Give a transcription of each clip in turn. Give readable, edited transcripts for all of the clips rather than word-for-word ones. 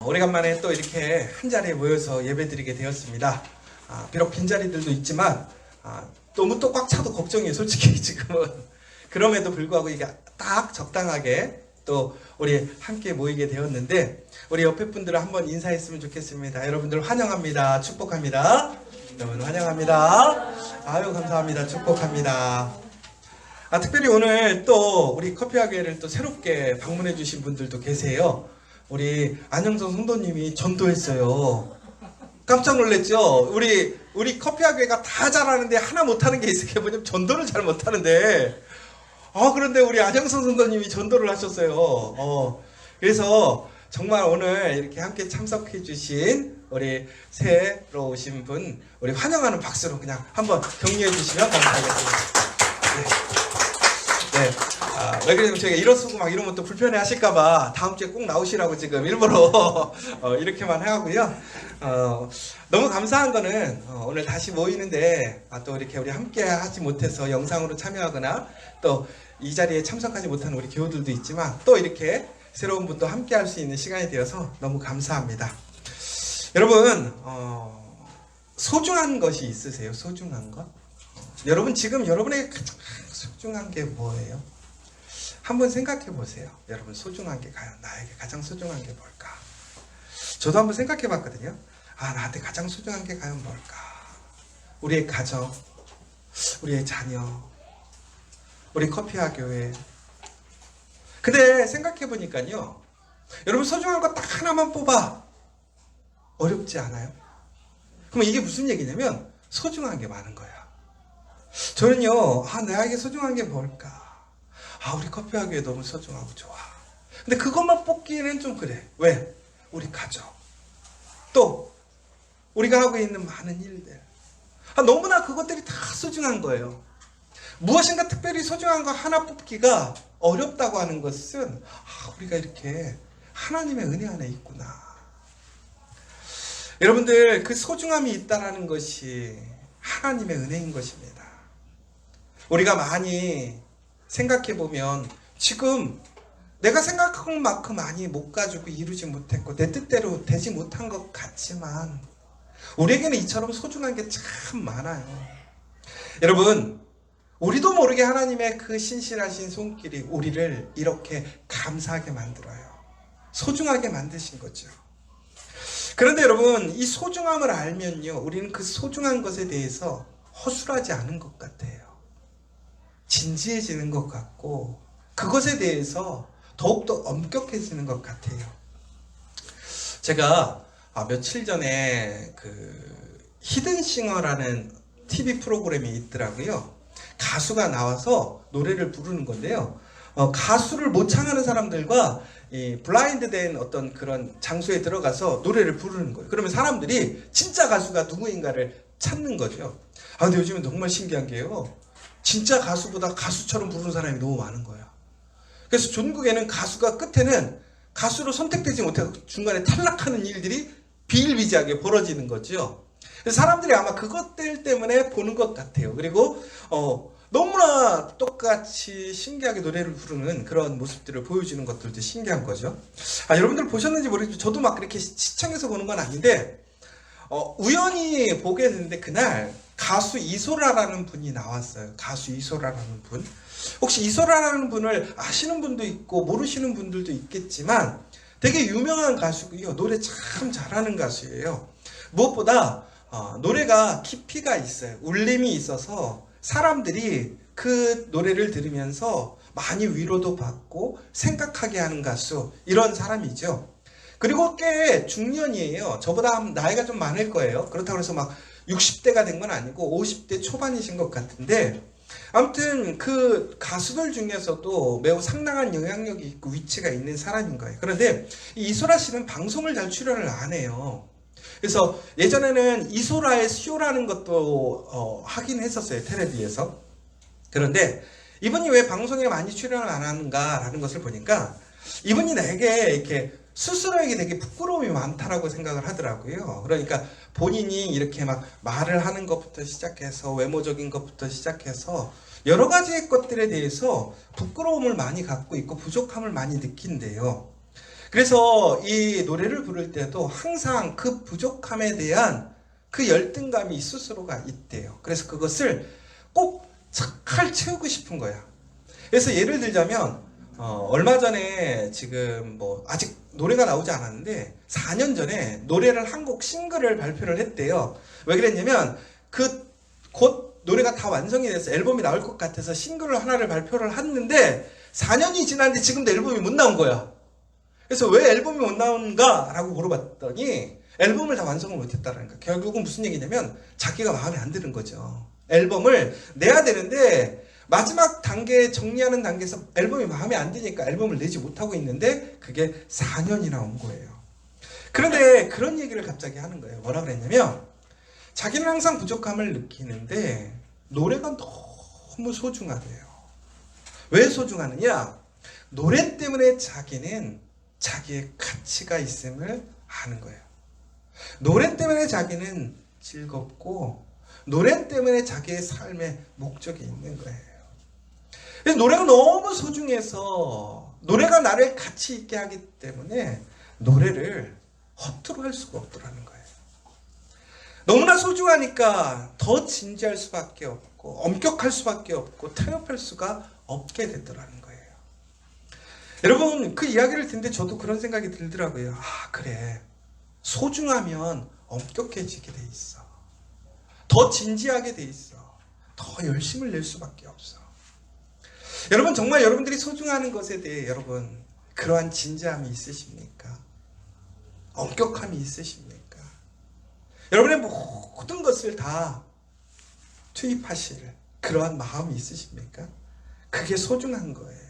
오래간만에 또 이렇게 한자리에 모여서 예배드리게 되었습니다. 비록 빈자리들도 있지만 너무 또 꽉 차도 걱정이에요, 솔직히 지금은. 그럼에도 불구하고 이게 딱 적당하게 또 우리 함께 모이게 되었는데, 우리 옆에 분들을 한번 인사했으면 좋겠습니다. 여러분들 환영합니다. 축복합니다. 여러분 환영합니다. 아유 감사합니다. 축복합니다. 특별히 오늘 또 우리 커피학교를 또 새롭게 방문해 주신 분들도 계세요. 우리 안영선 성도님이 전도했어요. 깜짝 놀랐죠? 우리 커피학교가 다 잘하는데 하나 못하는 게 있어요. 뭐냐면 전도를 잘 못하는데, 그런데 우리 안영선 성도님이 전도를 하셨어요. 그래서 정말 오늘 이렇게 함께 참석해 주신 우리 새로 오신 분, 우리 환영하는 박수로 그냥 한번 격려해 주시면 감사하겠습니다. 네. 왜 그러냐면 저희가 일어서고 막 이러면 또 불편해 하실까봐 다음 주에 꼭 나오시라고 지금 일부러 이렇게만 하고요. 너무 감사한 거는 오늘 다시 모이는데 또 이렇게 우리 함께 하지 못해서 영상으로 참여하거나 또 이 자리에 참석하지 못하는 우리 교우들도 있지만 또 이렇게 새로운 분도 함께 할 수 있는 시간이 되어서 너무 감사합니다. 여러분, 소중한 것이 있으세요? 소중한 것? 여러분 지금 여러분에게 가장 소중한 게 뭐예요? 한번 생각해 보세요. 여러분 소중한 게 나에게 가장 소중한 게 뭘까? 저도 한번 생각해 봤거든요. 나한테 가장 소중한 게 과연 뭘까? 우리의 가정, 우리의 자녀, 우리 커피와 교회. 근데 생각해 보니까요, 여러분 소중한 거 딱 하나만 뽑아. 어렵지 않아요? 그럼 이게 무슨 얘기냐면 소중한 게 많은 거야. 저는요, 나에게 소중한 게 뭘까? 우리 커피하기에 너무 소중하고 좋아. 근데 그것만 뽑기에는 좀 그래. 왜? 우리 가족. 또, 우리가 하고 있는 많은 일들. 너무나 그것들이 다 소중한 거예요. 무엇인가 특별히 소중한 거 하나 뽑기가 어렵다고 하는 것은, 우리가 이렇게 하나님의 은혜 안에 있구나. 여러분들, 그 소중함이 있다는 것이 하나님의 은혜인 것입니다. 우리가 많이 생각해보면 지금 내가 생각한 만큼 많이 못 가지고 이루지 못했고 내 뜻대로 되지 못한 것 같지만 우리에게는 이처럼 소중한 게 참 많아요. 여러분, 우리도 모르게 하나님의 그 신실하신 손길이 우리를 이렇게 감사하게 만들어요. 소중하게 만드신 거죠. 그런데 여러분, 이 소중함을 알면요, 우리는 그 소중한 것에 대해서 허술하지 않은 것 같아요. 진지해지는 것 같고 그것에 대해서 더욱더 엄격해지는 것 같아요. 제가 며칠 전에 그 히든싱어라는 TV 프로그램이 있더라고요. 가수가 나와서 노래를 부르는 건데요. 가수를 모창하는 사람들과 이 블라인드 된 어떤 그런 장소에 들어가서 노래를 부르는 거예요. 그러면 사람들이 진짜 가수가 누구인가를 찾는 거죠. 근데 요즘은 정말 신기한 게요, 진짜 가수보다 가수처럼 부르는 사람이 너무 많은 거예요. 그래서 전국에는 가수가 끝에는 가수로 선택되지 못해서 중간에 탈락하는 일들이 비일비재하게 벌어지는 거죠. 그래서 사람들이 아마 그것들 때문에 보는 것 같아요. 그리고 너무나 똑같이 신기하게 노래를 부르는 그런 모습들을 보여주는 것들도 신기한 거죠. 여러분들 보셨는지 모르겠지만 저도 막 그렇게 시청해서 보는 건 아닌데 우연히 보게 됐는데 그날 가수 이소라라는 분이 나왔어요. 가수 이소라라는 분. 혹시 이소라라는 분을 아시는 분도 있고 모르시는 분들도 있겠지만 되게 유명한 가수고요. 노래 참 잘하는 가수예요. 무엇보다 노래가 깊이가 있어요. 울림이 있어서 사람들이 그 노래를 들으면서 많이 위로도 받고 생각하게 하는 가수, 이런 사람이죠. 그리고 꽤 중년이에요. 저보다 나이가 좀 많을 거예요. 그렇다고 해서 막 60대가 된 건 아니고 50대 초반이신 것 같은데, 아무튼 그 가수들 중에서도 매우 상당한 영향력이 있고 위치가 있는 사람인 거예요. 그런데 이소라 씨는 방송을 잘 출연을 안 해요. 그래서 예전에는 이소라의 쇼라는 것도 하긴 했었어요, 텔레비에서. 그런데 이분이 왜 방송에 많이 출연을 안 하는가라는 것을 보니까 이분이 내게 이렇게 스스로에게 되게 부끄러움이 많다라고 생각을 하더라고요. 그러니까 본인이 이렇게 막 말을 하는 것부터 시작해서 외모적인 것부터 시작해서 여러 가지 것들에 대해서 부끄러움을 많이 갖고 있고 부족함을 많이 느낀대요. 그래서 이 노래를 부를 때도 항상 그 부족함에 대한 그 열등감이 스스로가 있대요. 그래서 그것을 꼭 잘 채우고 싶은 거야. 그래서 예를 들자면 얼마 전에 지금 뭐 아직 노래가 나오지 않았는데 4년 전에 노래를 한 곡 싱글을 발표를 했대요. 왜 그랬냐면 그 곧 노래가 다 완성이 돼서 앨범이 나올 것 같아서 싱글 하나를 발표를 했는데 4년이 지났는데 지금도 앨범이 못 나온 거야. 그래서 왜 앨범이 못 나오는가? 라고 물어봤더니 앨범을 다 완성을 못했다라는 거야. 결국은 무슨 얘기냐면 자기가 마음에 안 드는 거죠. 앨범을 내야 되는데 마지막 단계 정리하는 단계에서 앨범이 마음에 안 드니까 앨범을 내지 못하고 있는데 그게 4년이나 온 거예요. 그런데 그런 얘기를 갑자기 하는 거예요. 뭐라 그랬냐면 자기는 항상 부족함을 느끼는데 노래가 너무 소중하대요. 왜 소중하느냐? 노래 때문에 자기는 자기의 가치가 있음을 아는 거예요. 노래 때문에 자기는 즐겁고 노래 때문에 자기의 삶에 목적이 있는 거예요. 그래서 노래가 너무 소중해서 노래가 나를 가치 있게 하기 때문에 노래를 허투루 할 수가 없더라는 거예요. 너무나 소중하니까 더 진지할 수밖에 없고 엄격할 수밖에 없고 타협할 수가 없게 되더라는 거예요. 여러분 그 이야기를 듣는데 저도 그런 생각이 들더라고요. 아 그래, 소중하면 엄격해지게 돼 있어. 더 진지하게 돼 있어. 더 열심을 낼 수밖에 없어. 여러분 정말 여러분들이 소중하는 것에 대해 여러분 그러한 진지함이 있으십니까? 엄격함이 있으십니까? 여러분의 모든 것을 다 투입하실 그러한 마음이 있으십니까? 그게 소중한 거예요.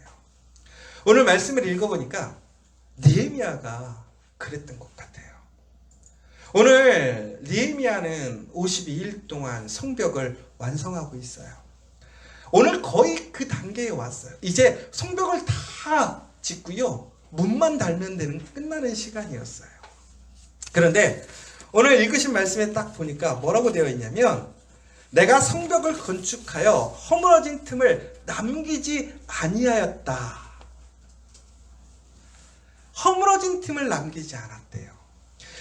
오늘 말씀을 읽어보니까 느헤미야가 그랬던 것 같아요. 오늘 느헤미야는 52일 동안 성벽을 완성하고 있어요. 오늘 거의 그 단계에 왔어요. 이제 성벽을 다 짓고요. 문만 달면 되는 끝나는 시간이었어요. 그런데 오늘 읽으신 말씀에 딱 보니까 뭐라고 되어 있냐면 내가 성벽을 건축하여 허물어진 틈을 남기지 아니하였다. 허물어진 틈을 남기지 않았대요.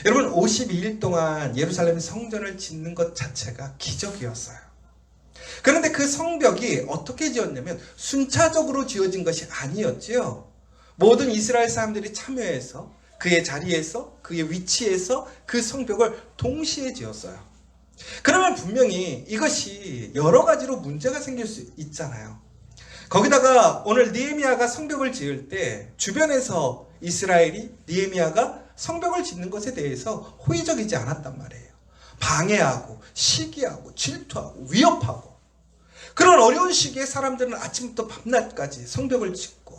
여러분 52일 동안 예루살렘 성전을 짓는 것 자체가 기적이었어요. 그런데 그 성벽이 어떻게 지었냐면 순차적으로 지어진 것이 아니었지요. 모든 이스라엘 사람들이 참여해서 그의 자리에서 그의 위치에서 그 성벽을 동시에 지었어요. 그러면 분명히 이것이 여러 가지로 문제가 생길 수 있잖아요. 거기다가 오늘 느헤미야가 성벽을 지을 때 주변에서 이스라엘이 느헤미야가 성벽을 짓는 것에 대해서 호의적이지 않았단 말이에요. 방해하고 시기하고 질투하고 위협하고 그런 어려운 시기에 사람들은 아침부터 밤낮까지 성벽을 짓고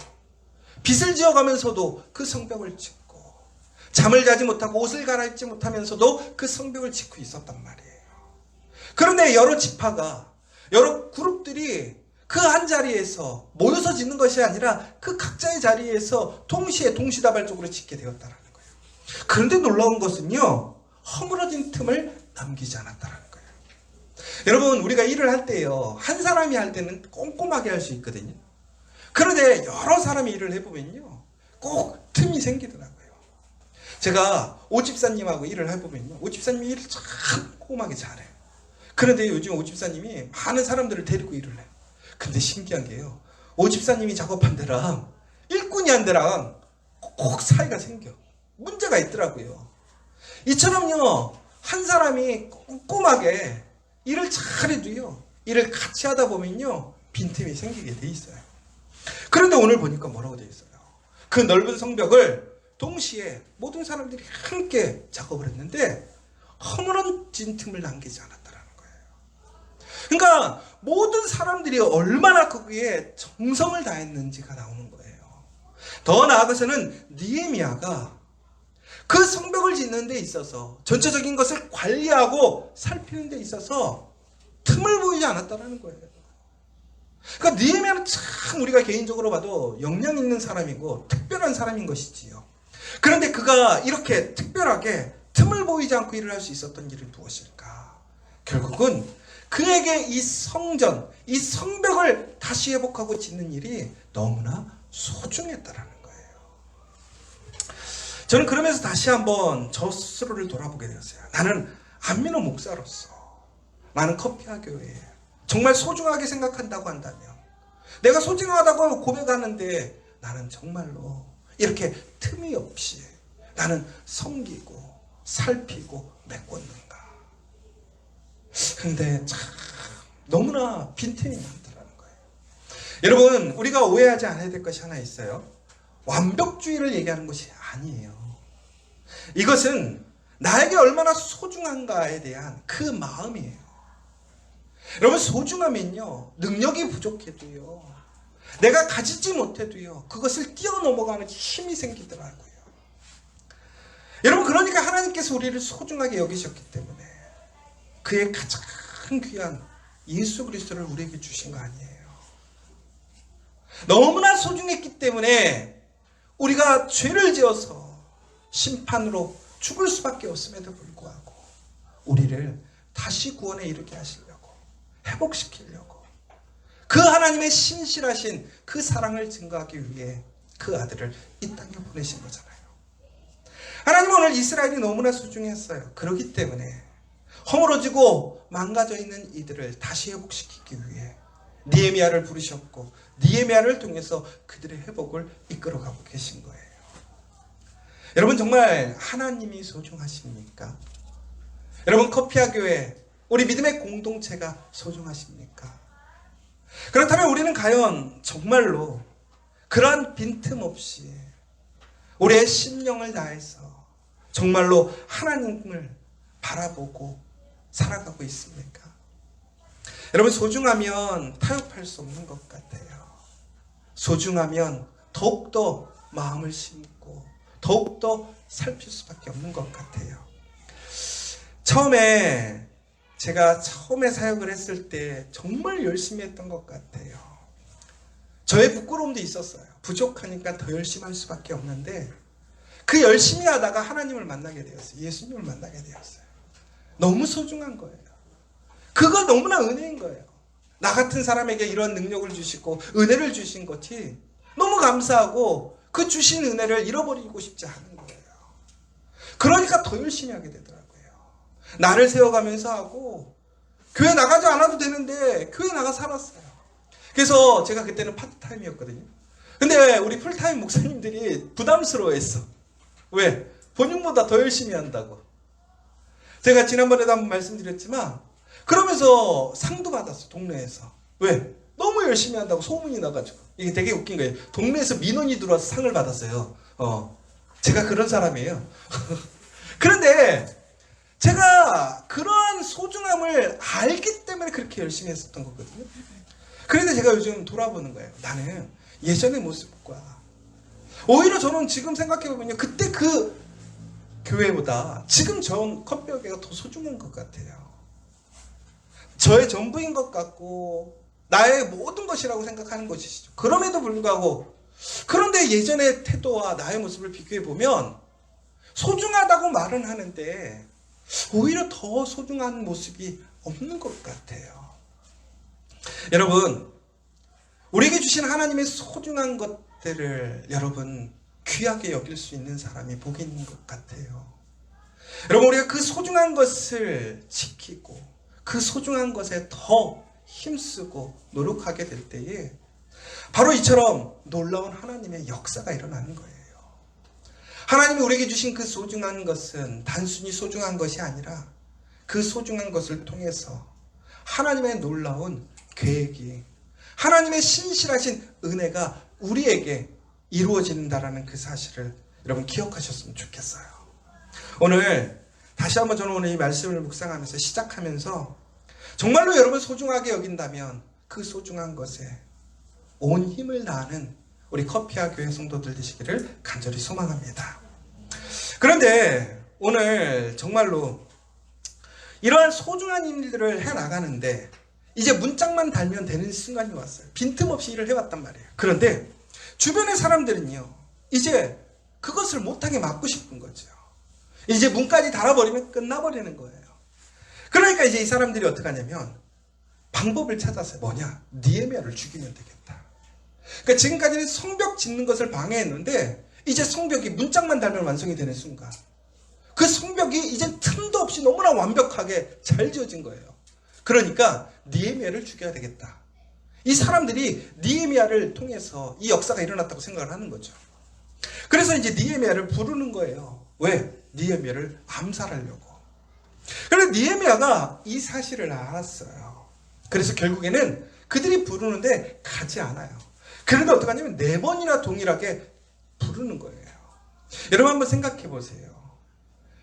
빚을 지어가면서도 그 성벽을 짓고 잠을 자지 못하고 옷을 갈아입지 못하면서도 그 성벽을 짓고 있었단 말이에요. 그런데 여러 지파가 여러 그룹들이 그 한 자리에서 모여서 짓는 것이 아니라 그 각자의 자리에서 동시에 동시다발적으로 짓게 되었다는 거예요. 그런데 놀라운 것은요, 허물어진 틈을 남기지 않았다는 거예요. 여러분 우리가 일을 할 때요, 한 사람이 할 때는 꼼꼼하게 할 수 있거든요. 그런데 여러 사람이 일을 해보면요 꼭 틈이 생기더라고요. 제가 오집사님하고 일을 해보면요, 오집사님이 일을 참 꼼꼼하게 잘해요. 그런데 요즘 오집사님이 많은 사람들을 데리고 일을 해요. 근데 신기한 게요, 오집사님이 작업한 데랑 일꾼이 한 데랑 꼭 사이가 생겨. 문제가 있더라고요. 이처럼요, 한 사람이 꼼꼼하게 일을 잘해도요, 일을 같이 하다 보면요, 빈틈이 생기게 돼 있어요. 그런데 오늘 보니까 뭐라고 돼 있어요? 그 넓은 성벽을 동시에 모든 사람들이 함께 작업을 했는데 허물어진 틈을 남기지 않았다라는 거예요. 그러니까 모든 사람들이 얼마나 거기에 정성을 다했는지가 나오는 거예요. 더 나아가서는 느헤미야가 그 성벽을 짓는 데 있어서 전체적인 것을 관리하고 살피는 데 있어서 틈을 보이지 않았다라는 거예요. 그러니까 느헤미야는 참 우리가 개인적으로 봐도 역량 있는 사람이고 특별한 사람인 것이지요. 그런데 그가 이렇게 특별하게 틈을 보이지 않고 일을 할 수 있었던 일은 무엇일까? 결국은 그에게 이 성전, 이 성벽을 다시 회복하고 짓는 일이 너무나 소중했다라는 거예요. 저는 그러면서 다시 한번 저 스스로를 돌아보게 되었어요. 나는 안민호 목사로서, 나는 커피와 교회에 정말 소중하게 생각한다고 한다면, 내가 소중하다고 고백하는데 나는 정말로 이렇게 틈이 없이 나는 섬기고 살피고 메꿨는가. 근데 참 너무나 빈틈이 많더라는 거예요. 여러분, 우리가 오해하지 않아야 될 것이 하나 있어요. 완벽주의를 얘기하는 것이 아니에요. 이것은 나에게 얼마나 소중한가에 대한 그 마음이에요. 여러분, 소중하면요, 능력이 부족해도요, 내가 가지지 못해도요, 그것을 뛰어넘어가는 힘이 생기더라고요. 여러분, 그러니까 하나님께서 우리를 소중하게 여기셨기 때문에 그의 가장 귀한 예수 그리스도를 우리에게 주신 거 아니에요. 너무나 소중했기 때문에 우리가 죄를 지어서 심판으로 죽을 수밖에 없음에도 불구하고 우리를 다시 구원에 이르게 하시려고, 회복시키려고, 그 하나님의 신실하신 그 사랑을 증거하기 위해 그 아들을 이 땅에 보내신 거잖아요. 하나님은 오늘 이스라엘이 너무나 소중했어요. 그렇기 때문에 허물어지고 망가져 있는 이들을 다시 회복시키기 위해 느헤미야를 부르셨고, 느헤미야를 통해서 그들의 회복을 이끌어가고 계신 거예요. 여러분, 정말 하나님이 소중하십니까? 여러분, 커피와 교회, 우리 믿음의 공동체가 소중하십니까? 그렇다면 우리는 과연 정말로 그러한 빈틈없이 우리의 심령을 다해서 정말로 하나님을 바라보고 살아가고 있습니까? 여러분, 소중하면 타협할 수 없는 것 같아요. 소중하면 더욱더 마음을 심고 더욱더 살필 수밖에 없는 것 같아요. 제가 처음에 사역을 했을 때 정말 열심히 했던 것 같아요. 저의 부끄러움도 있었어요. 부족하니까 더 열심히 할 수밖에 없는데, 그 열심히 하다가 하나님을 만나게 되었어요. 예수님을 만나게 되었어요. 너무 소중한 거예요. 그거 너무나 은혜인 거예요. 나 같은 사람에게 이런 능력을 주시고 은혜를 주신 것이 너무 감사하고, 그 주신 은혜를 잃어버리고 싶지 않은 거예요. 그러니까 더 열심히 하게 되더라고요. 나를 세워가면서 하고, 교회 나가지 않아도 되는데 교회 나가 살았어요. 그래서 제가 그때는 파트타임이었거든요. 근데 우리 풀타임 목사님들이 부담스러워했어. 왜? 본인보다 더 열심히 한다고. 제가 지난번에도 한번 말씀드렸지만, 그러면서 상도 받았어, 동네에서. 왜? 너무 열심히 한다고 소문이 나가지고. 이게 되게 웃긴 거예요. 동네에서 민원이 들어와서 상을 받았어요. 제가 그런 사람이에요. 그런데 제가 그러한 소중함을 알기 때문에 그렇게 열심히 했었던 거거든요. 그런데 제가 요즘 돌아보는 거예요. 나는 예전의 모습과, 오히려 저는 지금 생각해보면요, 그때 그 교회보다 지금 전 커피교회가 더 소중한 것 같아요. 저의 전부인 것 같고 나의 모든 것이라고 생각하는 것이죠. 그럼에도 불구하고, 그런데 예전의 태도와 나의 모습을 비교해보면 소중하다고 말은 하는데 오히려 더 소중한 모습이 없는 것 같아요. 여러분, 우리에게 주신 하나님의 소중한 것들을 여러분 귀하게 여길 수 있는 사람이 복이 있는 것 같아요. 여러분, 우리가 그 소중한 것을 지키고 그 소중한 것에 더 힘쓰고 노력하게 될 때에 바로 이처럼 놀라운 하나님의 역사가 일어나는 거예요. 하나님이 우리에게 주신 그 소중한 것은 단순히 소중한 것이 아니라 그 소중한 것을 통해서 하나님의 놀라운 계획이, 하나님의 신실하신 은혜가 우리에게 이루어진다라는 그 사실을 여러분 기억하셨으면 좋겠어요. 오늘 다시 한번 저는 오늘 이 말씀을 묵상하면서 시작하면서 정말로 여러분 소중하게 여긴다면 그 소중한 것에 온 힘을 다하는 우리 커피와 교회 성도들 되시기를 간절히 소망합니다. 그런데 오늘 정말로 이러한 소중한 일들을 해나가는데 이제 문짝만 달면 되는 순간이 왔어요. 빈틈없이 일을 해왔단 말이에요. 그런데 주변의 사람들은요, 이제 그것을 못하게 막고 싶은 거죠. 이제 문까지 달아버리면 끝나버리는 거예요. 그러니까 이제 이 사람들이 어떻게 하냐면 방법을 찾았어요. 뭐냐? 느헤미야를 죽이면 되겠다. 그러니까 지금까지는 성벽 짓는 것을 방해했는데 이제 성벽이 문짝만 달면 완성이 되는 순간 그 성벽이 이제 틈도 없이 너무나 완벽하게 잘 지어진 거예요. 그러니까 느헤미야를 죽여야 되겠다. 이 사람들이 느헤미야를 통해서 이 역사가 일어났다고 생각을 하는 거죠. 그래서 이제 느헤미야를 부르는 거예요. 왜? 느헤미야를 암살하려고. 그래서 느헤미야가 이 사실을 알았어요. 그래서 결국에는 그들이 부르는데 가지 않아요. 그런데 어떻게 하냐면 4번이나 동일하게 부르는 거예요. 여러분 한번 생각해 보세요.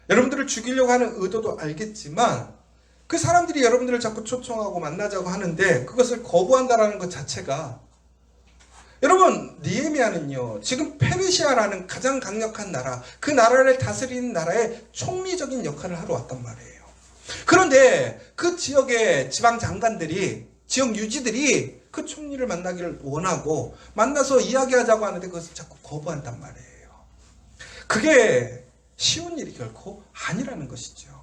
여러분들을 죽이려고 하는 의도도 알겠지만 그 사람들이 여러분들을 자꾸 초청하고 만나자고 하는데 그것을 거부한다라는 것 자체가, 여러분 느헤미야는요 지금 페르시아라는 가장 강력한 나라, 그 나라를 다스리는 나라의 총리적인 역할을 하러 왔단 말이에요. 그런데 그 지역의 지방 장관들이, 지역 유지들이 그 총리를 만나기를 원하고 만나서 이야기하자고 하는데 그것을 자꾸 거부한단 말이에요. 그게 쉬운 일이 결코 아니라는 것이죠.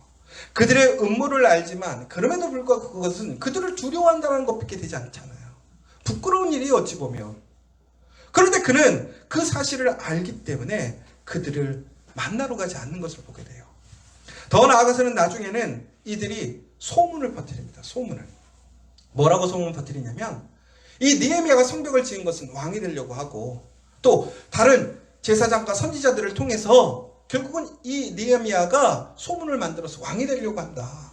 그들의 음모를 알지만 그럼에도 불구하고 그것은 그들을 두려워한다는 것밖에 되지 않잖아요. 부끄러운 일이 어찌 보면. 그런데 그는 그 사실을 알기 때문에 그들을 만나러 가지 않는 것을 보게 돼요. 더 나아가서는 나중에는 이들이 소문을 퍼뜨립니다. 소문을. 뭐라고 소문을 퍼뜨리냐면 이 느헤미야가 성벽을 지은 것은 왕이 되려고 하고 또 다른 제사장과 선지자들을 통해서 결국은 이 느헤미야가 소문을 만들어서 왕이 되려고 한다.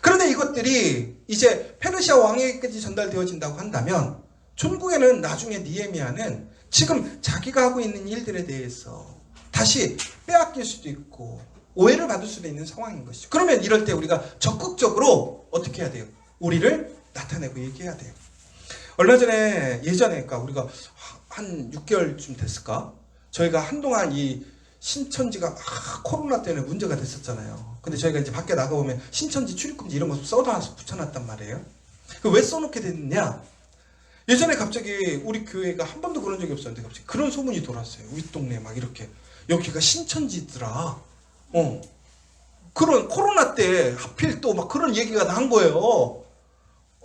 그런데 이것들이 이제 페르시아 왕에게까지 전달되어진다고 한다면 전국에는 나중에 느헤미야는 지금 자기가 하고 있는 일들에 대해서 다시 빼앗길 수도 있고 오해를 받을 수도 있는 상황인 것이죠. 그러면 이럴 때 우리가 적극적으로 어떻게 해야 돼요? 우리를 나타내고 얘기해야 돼요. 얼마 전에 그러니까 우리가 한 6개월쯤 됐을까? 저희가 한동안 이 신천지가 코로나 때문에 문제가 됐었잖아요. 근데 저희가 이제 밖에 나가보면 신천지 출입금지 이런 거 써놔서 붙여놨단 말이에요. 왜 써놓게 됐느냐? 예전에 갑자기 우리 교회가 한 번도 그런 적이 없었는데 갑자기 그런 소문이 돌았어요. 윗동네 막 이렇게 여기가 신천지더라. 그런 코로나 때 하필 또 막 그런 얘기가 난 거예요.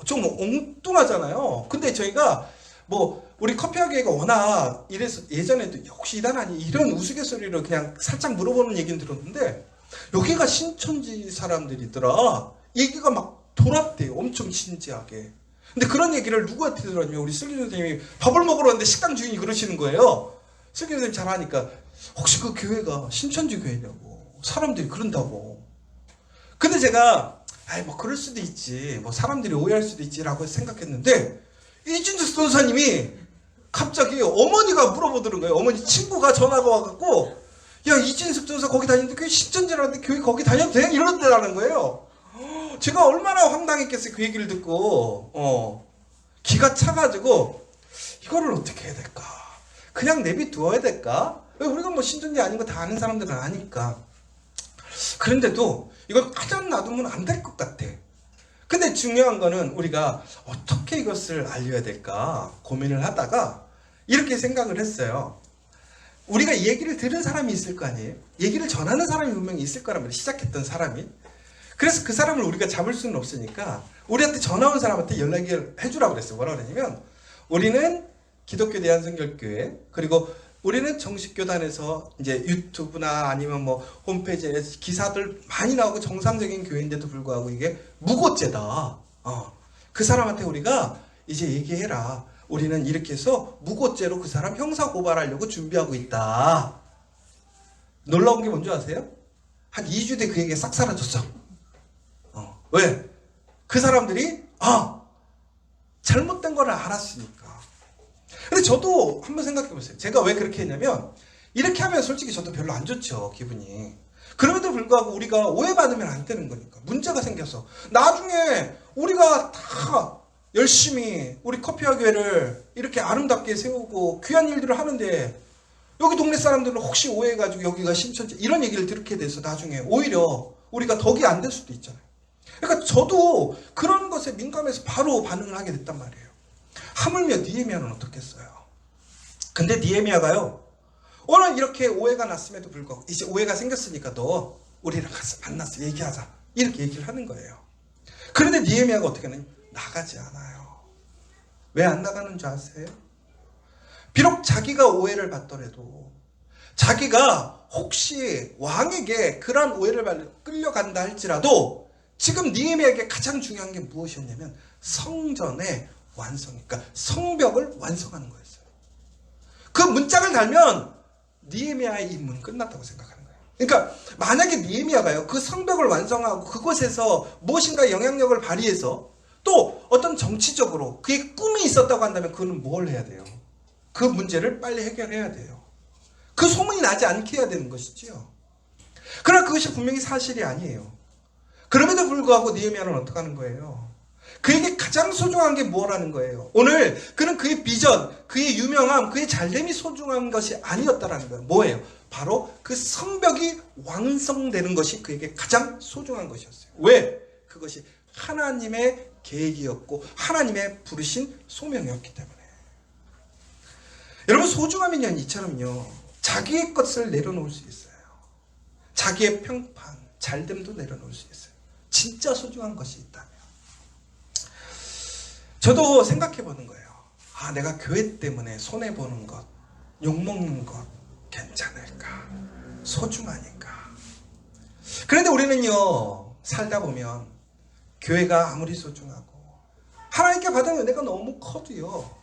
좀 엉뚱하잖아요. 근데 저희가 우리 커피하게가 워낙 이래서 예전에도 혹시 이단아니 이런 우스갯소리로 그냥 살짝 물어보는 얘기는 들었는데 여기가 신천지 사람들이더라. 얘기가 막 돌았대요. 엄청 진지하게. 근데 그런 얘기를 누구한테 들었냐면 우리 슬기 선생님이 밥을 먹으러 왔는데 식당 주인이 그러시는 거예요. 슬기 선생님 잘 아니까 혹시 그 교회가 신천지 교회냐고. 사람들이 그런다고. 근데 제가 그럴 수도 있지. 사람들이 오해할 수도 있지라고 생각했는데 이진숙 선사님이 갑자기 어머니가 물어보더는 거예요. 어머니 친구가 전화가 와갖고 야 이진숙 전사 거기 다니는데 교회 신천지라는데 교회 거기 다녀도 돼? 이러더라는 거예요. 제가 얼마나 황당했겠어요. 그 얘기를 듣고 기가 차가지고 이거를 어떻게 해야 될까? 그냥 내비두어야 될까? 우리가 신천지 아닌 거 다 아는 사람들은 아니까. 그런데도 이걸 가장 놔두면 안 될 것 같아. 근데 중요한 거는 우리가 어떻게 이것을 알려야 될까 고민을 하다가 이렇게 생각을 했어요. 우리가 이 얘기를 들은 사람이 있을 거 아니에요? 얘기를 전하는 사람이 분명히 있을 거란 말이에요. 시작했던 사람이. 그래서 그 사람을 우리가 잡을 수는 없으니까 우리한테 전화 온 사람한테 연락을 해주라고 그랬어요. 뭐라고 그랬냐면 우리는 기독교 대한성결교회, 그리고 우리는 정식교단에서 이제 유튜브나 아니면 홈페이지에 기사들 많이 나오고 정상적인 교회인데도 불구하고 이게 무고죄다. 그 사람한테 우리가 이제 얘기해라. 우리는 이렇게 해서 무고죄로 그 사람 형사 고발하려고 준비하고 있다. 놀라운 게 뭔지 아세요? 한 2주 뒤에 그 얘기가 싹 사라졌어. 왜? 그 사람들이 잘못된 거를 알았으니까. 근데 저도 한번 생각해 보세요. 제가 왜 그렇게 했냐면 이렇게 하면 솔직히 저도 별로 안 좋죠. 기분이. 그럼에도 불구하고 우리가 오해받으면 안 되는 거니까. 문제가 생겨서 나중에 우리가 다 열심히 우리 커피하교회를 이렇게 아름답게 세우고 귀한 일들을 하는데 여기 동네 사람들은 혹시 오해해가지고 여기가 신천지 이런 얘기를 듣게 돼서 나중에 오히려 우리가 덕이 안 될 수도 있잖아요. 그러니까 저도 그런 것에 민감해서 바로 반응을 하게 됐단 말이에요. 하물며 느헤미야는 어떻겠어요? 근데 느헤미야가요, 오늘 이렇게 오해가 났음에도 불구하고 이제 오해가 생겼으니까 너 우리랑 가서 만나서 얘기하자 이렇게 얘기를 하는 거예요. 그런데 느헤미야가 어떻게 하느냐? 나가지 않아요. 왜 안 나가는 줄 아세요? 비록 자기가 오해를 받더라도 자기가 혹시 왕에게 그러한 오해를 받고 끌려간다 할지라도 지금 느헤미야에게 가장 중요한 게 무엇이었냐면 성전의 완성, 그러니까 성벽을 완성하는 거였어요. 그 문짝을 달면 느헤미야의 임무는 끝났다고 생각하는 거예요. 그러니까 만약에 느헤미야가요 그 성벽을 완성하고 그곳에서 무엇인가 영향력을 발휘해서 또 어떤 정치적으로 그의 꿈이 있었다고 한다면 그는 뭘 해야 돼요? 그 문제를 빨리 해결해야 돼요. 그 소문이 나지 않게 해야 되는 것이지요. 그러나 그것이 분명히 사실이 아니에요. 그럼에도 불구하고 느헤미야는 어떻게 하는 거예요? 그에게 가장 소중한 게 뭐라는 거예요? 오늘 그는 그의 비전, 그의 유명함, 그의 잘됨이 소중한 것이 아니었다라는 거예요. 뭐예요? 바로 그 성벽이 완성되는 것이 그에게 가장 소중한 것이었어요. 왜? 그것이 하나님의 계획이었고 하나님의 부르신 소명이었기 때문에. 여러분, 소중함이냐 이처럼요 자기의 것을 내려놓을 수 있어요. 자기의 평판, 잘됨도 내려놓을 수 있어요. 진짜 소중한 것이 있다면. 저도 생각해보는 거예요. 내가 교회 때문에 손해보는 것, 욕먹는 것 괜찮을까? 소중하니까. 그런데 우리는요 살다 보면 교회가 아무리 소중하고 하나님께 받은 은혜가 너무 커도요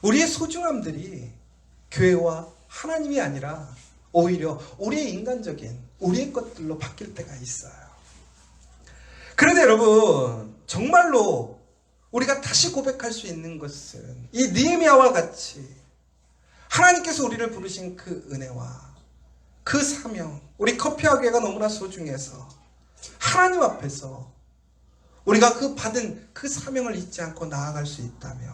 우리의 소중함들이 교회와 하나님이 아니라 오히려 우리의 인간적인 우리의 것들로 바뀔 때가 있어요. 그런데 여러분, 정말로 우리가 다시 고백할 수 있는 것은 이 느헤미야와 같이 하나님께서 우리를 부르신 그 은혜와 그 사명, 우리 커피하게가 너무나 소중해서 하나님 앞에서 우리가 그 받은 그 사명을 잊지 않고 나아갈 수 있다면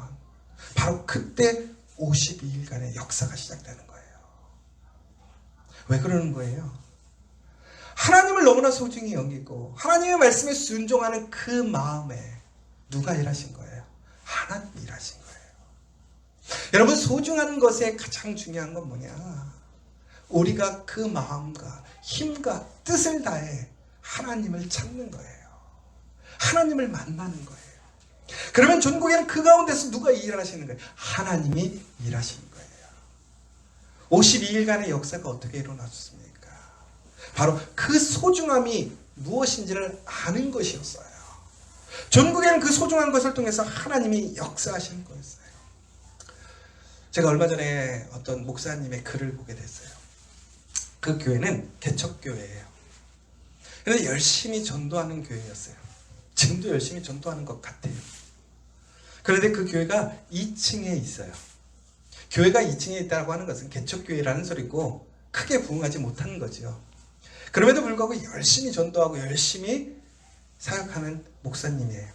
바로 그때 52일간의 역사가 시작되는 거예요. 왜 그러는 거예요? 하나님을 너무나 소중히 여기고 하나님의 말씀에 순종하는 그 마음에 누가 일하신 거예요? 하나님이 일하신 거예요. 여러분, 소중한 것에 가장 중요한 건 뭐냐? 우리가 그 마음과 힘과 뜻을 다해 하나님을 찾는 거예요. 하나님을 만나는 거예요. 그러면 전국에는 그 가운데서 누가 일하시는 거예요? 하나님이 일하시는 거예요. 52일간의 역사가 어떻게 일어났습니까? 바로 그 소중함이 무엇인지를 아는 것이었어요. 전국에는 그 소중한 것을 통해서 하나님이 역사하시는 거였어요. 제가 얼마 전에 어떤 목사님의 글을 보게 됐어요. 그 교회는 개척교회예요. 그런데 열심히 전도하는 교회였어요. 지금도 열심히 전도하는 것 같아요. 그런데 그 교회가 2층에 있어요. 교회가 2층에 있다고 하는 것은 개척교회라는 소리고 크게 부흥하지 못하는 거죠. 그럼에도 불구하고 열심히 전도하고 열심히 사역하는 목사님이에요.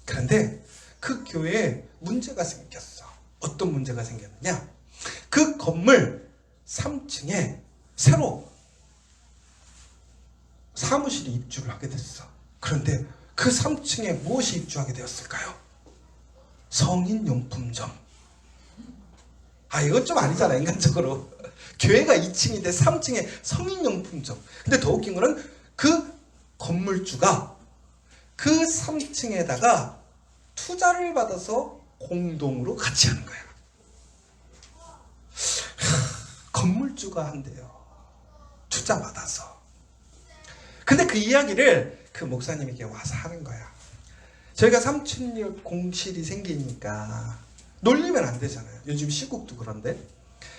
그런데 그 교회에 문제가 생겼어. 어떤 문제가 생겼느냐? 그 건물 3층에 새로 사무실이 입주를 하게 됐어. 그런데 그 3층에 무엇이 입주하게 되었을까요? 성인용품점. 이건 좀 아니잖아, 인간적으로. 교회가 2층인데 3층에 성인용품점. 근데 더 웃긴 거는 그 건물주가 그 3층에다가 투자를 받아서 공동으로 같이 하는 거야. 건물주가 한대요. 투자 받아서. 근데 그 이야기를 그 목사님에게 와서 하는 거야. 저희가 3층 공실이 생기니까 놀리면 안 되잖아요. 요즘 시국도 그런데.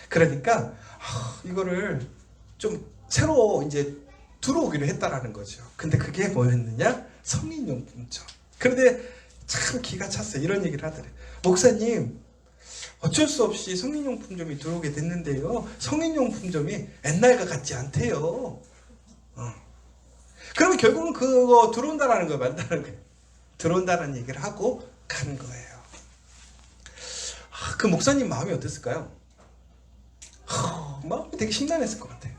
그러니까 이거를 좀 새로 이제 들어오기로 했다라는 거죠. 근데 그게 뭐였느냐? 성인용품점. 그런데 참 기가 찼어요. 이런 얘기를 하더래. 목사님, 어쩔 수 없이 성인용품점이 들어오게 됐는데요. 성인용품점이 옛날과 같지 않대요. 그러면 결국은 그거 들어온다라는 거예요, 만다는 거예요. 들어온다는 얘기를 하고 간 거예요. 그 목사님 마음이 어땠을까요? 마음이 되게 심란했을 것 같아요.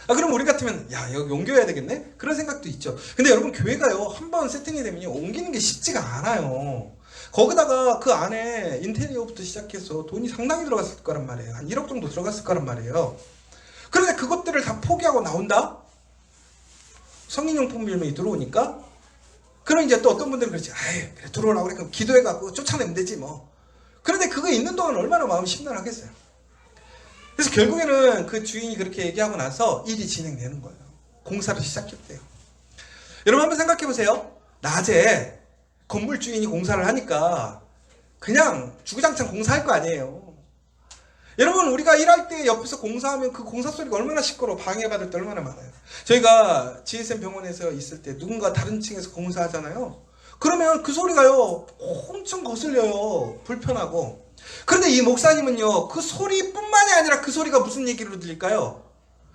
그럼 우리 같으면 여기 옮겨야 되겠네? 그런 생각도 있죠. 근데 여러분, 교회가요 한번 세팅이 되면요 옮기는 게 쉽지가 않아요. 거기다가 그 안에 인테리어부터 시작해서 돈이 상당히 들어갔을 거란 말이에요. 한 1억 정도 들어갔을 거란 말이에요. 그런데 그것들을 다 포기하고 나온다? 성인용품점이 들어오니까? 그럼 이제 또 어떤 분들은 그러지. 그래 들어오라고 그래. 그럼 기도해갖고 쫓아내면 되지 뭐. 그런데 그거 있는 동안 얼마나 마음이 심란하겠어요. 그래서 결국에는 그 주인이 그렇게 얘기하고 나서 일이 진행되는 거예요. 공사를 시작했대요. 여러분 한번 생각해 보세요. 낮에 건물 주인이 공사를 하니까 그냥 주구장창 공사할 거 아니에요. 여러분 우리가 일할 때 옆에서 공사하면 그 공사 소리가 얼마나 시끄러워. 방해받을 때 얼마나 많아요. 저희가 GSM 병원에서 있을 때 누군가 다른 층에서 공사하잖아요. 그러면 그 소리가요 엄청 거슬려요. 불편하고. 그런데 이 목사님은요 그 소리뿐만이 아니라 그 소리가 무슨 얘기로 들릴까요?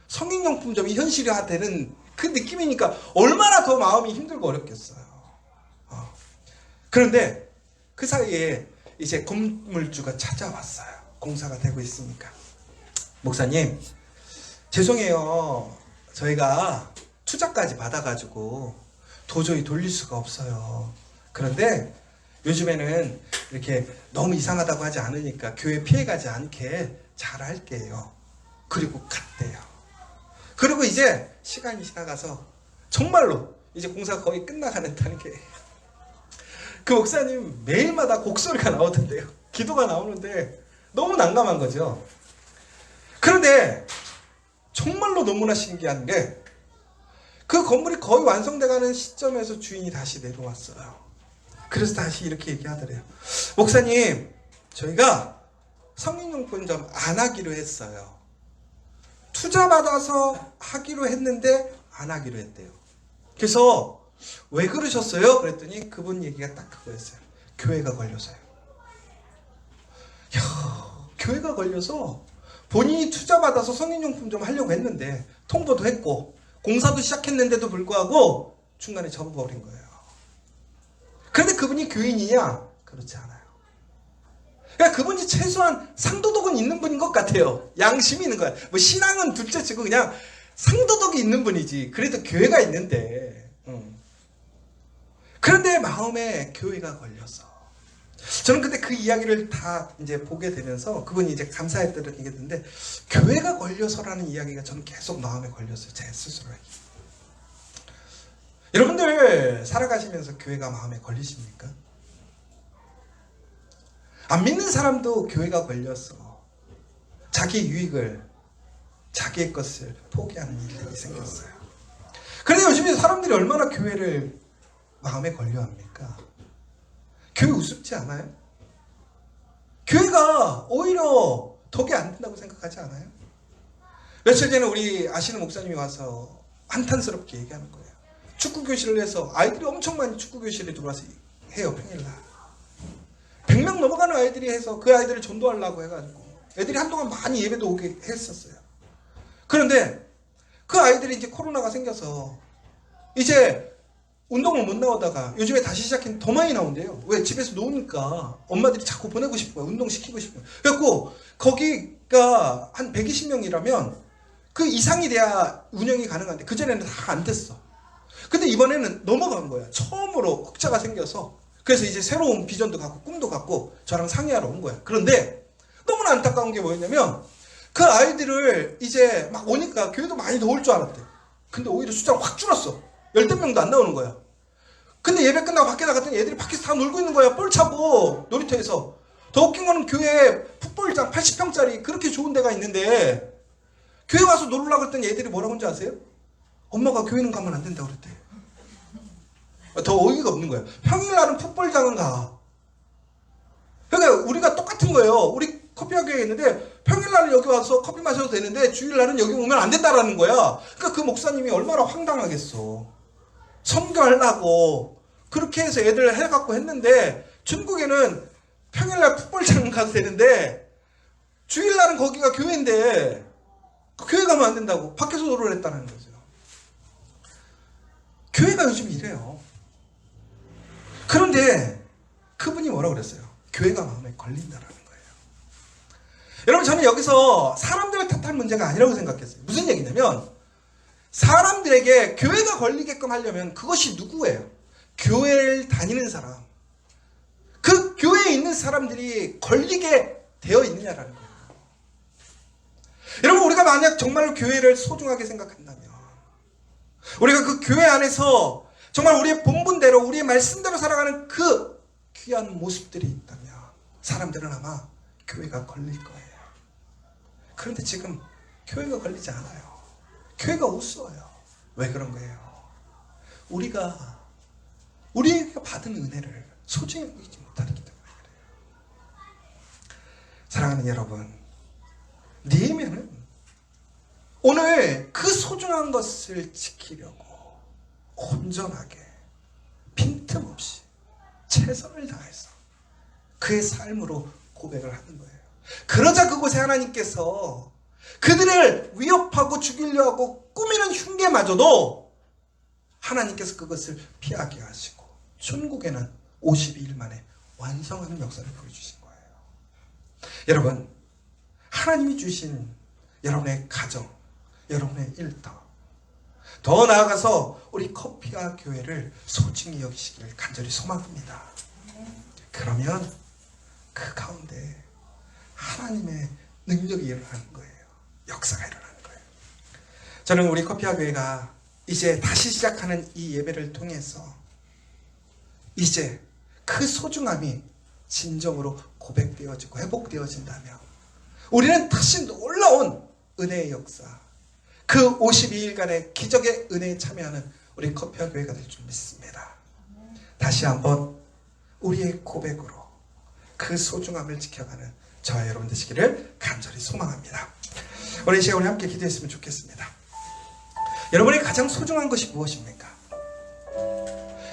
성인용품점이 현실화되는 그 느낌이니까 얼마나 더 마음이 힘들고 어렵겠어요. 그런데 그 사이에 이제 건물주가 찾아왔어요. 공사가 되고 있으니까. 목사님 죄송해요. 저희가 투자까지 받아가지고 도저히 돌릴 수가 없어요. 그런데 요즘에는 이렇게 너무 이상하다고 하지 않으니까 교회 피해가지 않게 잘 할게요. 그리고 갔대요. 그리고 이제 시간이 지나가서 정말로 이제 공사가 거의 끝나가는 단계예요. 그 목사님 매일마다 곡소리가 나오던데요. 기도가 나오는데 너무 난감한 거죠. 그런데 정말로 너무나 신기한 게 그 건물이 거의 완성돼가는 시점에서 주인이 다시 내려왔어요. 그래서 다시 이렇게 얘기하더래요. 목사님 저희가 성인용품점 안 하기로 했어요. 투자 받아서 하기로 했는데 안 하기로 했대요. 그래서 왜 그러셨어요? 그랬더니 그분 얘기가 딱 그거였어요. 교회가 걸려서요. 교회가 걸려서 본인이 투자 받아서 성인용품 좀 하려고 했는데 통보도 했고 공사도 시작했는데도 불구하고 중간에 접어버린 거예요. 그런데 그분이 교인이냐? 그렇지 않아요. 그러니까 그분이 최소한 상도덕은 있는 분인 것 같아요. 양심이 있는 거야. 뭐 신앙은 둘째치고 그냥 상도덕이 있는 분이지. 그래도 교회가 있는데. 그런데 마음에 교회가 걸려서. 저는 근데 그 이야기를 다 이제 보게 되면서 그분이 이제 감사했다고 얘기했는데 교회가 걸려서라는 이야기가 저는 계속 마음에 걸렸어요. 제 스스로에게. 여러분들 살아가시면서 교회가 마음에 걸리십니까? 안 믿는 사람도 교회가 걸려서 자기 유익을 자기의 것을 포기하는 일이 생겼어요. 그런데 요즘에 사람들이 얼마나 교회를 마음에 걸려 합니까? 교회 우습지 않아요? 교회가 오히려 덕이 안 된다고 생각하지 않아요? 며칠 전에 우리 아시는 목사님이 와서 한탄스럽게 얘기하는 거예요. 축구교실을 해서 아이들이 엄청 많이 축구교실에 들어와서 해요. 평일날 100명 넘어가는 아이들이 해서 그 아이들을 전도하려고 해가지고 애들이 한동안 많이 예배도 오게 했었어요. 그런데 그 아이들이 이제 코로나가 생겨서 이제 운동을 못 나오다가 요즘에 다시 시작했는데 더 많이 나온대요. 왜? 집에서 노니까 엄마들이 자꾸 보내고 싶어요. 운동시키고 싶어요. 그래갖고 거기가 한 120명이라면 그 이상이 돼야 운영이 가능한데 그전에는 다 안 됐어. 근데 이번에는 넘어간 거야. 처음으로 흑자가 생겨서. 그래서 이제 새로운 비전도 갖고 꿈도 갖고 저랑 상의하러 온 거야. 그런데 너무나 안타까운 게 뭐였냐면 그 아이들을 이제 막 오니까 교회도 많이 더 올 줄 알았대. 근데 오히려 숫자가 확 줄었어. 10명도 안 나오는 거야. 근데 예배 끝나고 밖에 나갔더니 애들이 밖에서 다 놀고 있는 거야. 볼 차고 놀이터에서. 더 웃긴 거는 교회에 풋볼장 80평짜리 그렇게 좋은 데가 있는데 교회 와서 놀으려고 했더니 애들이 뭐라고 하는지 아세요? 엄마가 교회는 가면 안 된다고 그랬대. 더 어이가 없는 거야. 평일날은 풋볼장은 가. 그러니까 우리가 똑같은 거예요. 우리 커피하게 있는데 평일날은 여기 와서 커피 마셔도 되는데 주일날은 여기 오면 안 된다라는 거야. 그러니까 그 목사님이 얼마나 황당하겠어. 선교하려고 그렇게 해서 애들 해갖고 했는데 중국에는 평일날 풋볼장 가도 되는데 주일날은 거기가 교회인데 교회 가면 안 된다고 밖에서 놀으려 했다는 거죠. 교회가 요즘 이래요. 그런데 그분이 뭐라고 그랬어요? 교회가 마음에 걸린다라는 거예요. 여러분 저는 여기서 사람들을 탓할 문제가 아니라고 생각했어요. 무슨 얘기냐면 사람들에게 교회가 걸리게끔 하려면 그것이 누구예요? 교회를 다니는 사람. 그 교회에 있는 사람들이 걸리게 되어 있느냐라는 거예요. 여러분 우리가 만약 정말로 교회를 소중하게 생각한다면 우리가 그 교회 안에서 정말 우리의 본분대로 우리의 말씀대로 살아가는 그 귀한 모습들이 있다면 사람들은 아마 교회가 걸릴 거예요. 그런데 지금 교회가 걸리지 않아요. 교회가 웃어요. 왜 그런 거예요? 우리가 받은 은혜를 소중히 여기지 못하기 때문에 그래요. 사랑하는 여러분, 느헤미야는 오늘 그 소중한 것을 지키려고 온전하게 빈틈없이 최선을 다해서 그의 삶으로 고백을 하는 거예요. 그러자 그곳에 하나님께서 그들을 위협하고 죽이려 하고 꾸미는 흉계마저도 하나님께서 그것을 피하게 하시고 천국에는 52일 만에 완성하는 역사를 보여주신 거예요. 여러분, 하나님이 주신 여러분의 가정, 여러분의 일터, 더 나아가서 우리 커피와 교회를 소중히 여기시길 간절히 소망합니다. 그러면 그 가운데 하나님의 능력이 일어나는 거예요. 역사가 일어나는 거예요. 저는 우리 커피와 교회가 이제 다시 시작하는 이 예배를 통해서 이제 그 소중함이 진정으로 고백되어지고 회복되어진다면 우리는 다시 놀라운 은혜의 역사, 그 52일간의 기적의 은혜에 참여하는 우리 커피와 교회가 될 줄 믿습니다. 다시 한번 우리의 고백으로 그 소중함을 지켜가는 저와 여러분 되시기를 간절히 소망합니다. 오늘 이 시간 우리 함께 기도했으면 좋겠습니다. 여러분의 가장 소중한 것이 무엇입니까?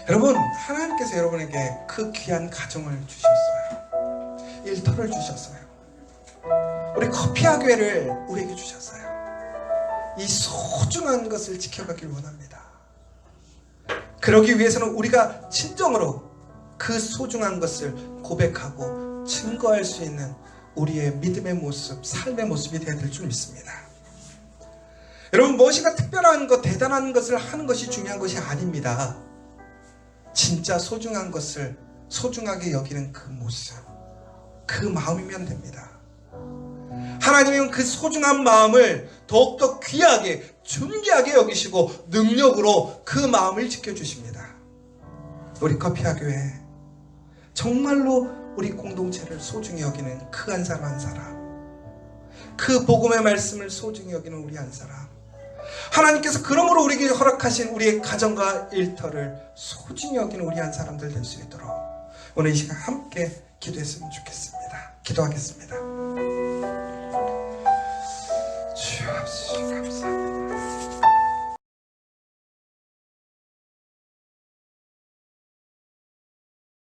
여러분, 하나님께서 여러분에게 그 귀한 가정을 주셨어요. 일터를 주셨어요. 우리 커피와 교회를 우리에게 주셨어요. 이 소중한 것을 지켜가길 원합니다. 그러기 위해서는 우리가 진정으로 그 소중한 것을 고백하고 증거할 수 있는 우리의 믿음의 모습, 삶의 모습이 되어야 될 줄 믿습니다. 여러분, 무엇인가 특별한 것, 대단한 것을 하는 것이 중요한 것이 아닙니다. 진짜 소중한 것을 소중하게 여기는 그 모습, 그 마음이면 됩니다. 하나님은 그 소중한 마음을 더욱더 귀하게, 존귀하게 여기시고 능력으로 그 마음을 지켜주십니다. 우리 커피와 교회, 정말로 우리 공동체를 소중히 여기는 그 한 사람 한 사람, 그 복음의 말씀을 소중히 여기는 우리 한 사람, 하나님께서 그러므로 우리에게 허락하신 우리의 가정과 일터를 소중히 여기는 우리 한 사람들 될 수 있도록 오늘 이 시간 함께 기도했으면 좋겠습니다. 기도하겠습니다. 주여, 감사합니다.